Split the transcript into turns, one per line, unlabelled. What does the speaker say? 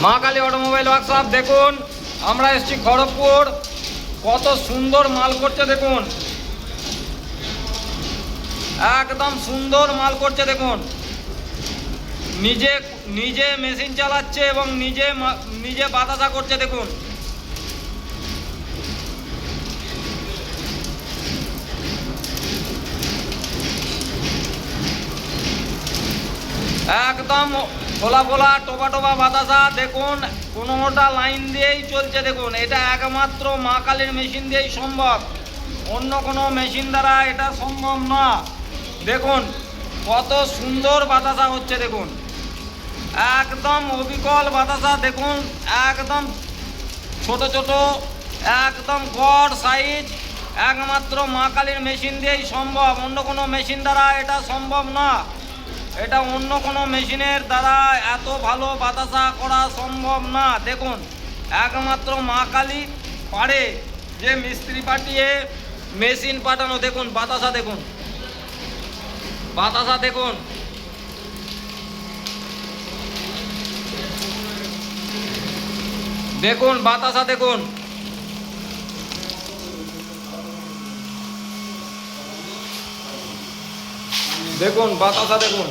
মা Kali automobile workshop. দেখুন আমরা এসেছি খড়গপুর, কত সুন্দর মাল করছে দেখুন, একদম সুন্দর মাল করছে দেখুন। নিজে নিজে মেশিন চালাচ্ছে এবং নিজে বাতাসা করছে দেখুন। একদম ফোলা ফোলা টোপা টোপা বাতাসা দেখুন, কোনোটা লাইন দিয়েই চলছে দেখুন। এটা একমাত্র মা কালীর মেশিন দিয়েই সম্ভব, অন্য কোনো মেশিন দ্বারা এটা সম্ভব না। দেখুন কত সুন্দর বাতাসা হচ্ছে দেখুন, একদম অবিকল বাতাসা দেখুন, একদম ছোট ছোট একদম গড় সাইজ, একমাত্র মা কালীর মেশিন দিয়েই সম্ভব, অন্য কোনো মেশিন দ্বারা এটা সম্ভব না। এটা অন্য কোনো মেশিনের দ্বারা এত ভালো বাতাসা করা সম্ভব না। দেখুন একমাত্র মা কালী পারে যে মিস্ত্রি পাঠিয়ে মেশিন পাঠানো। দেখুন বাতাসা দেখুন, বাতাসা দেখুন, দেখুন বাতাসা দেখুন, দেখুন বাতাসা দেখুন।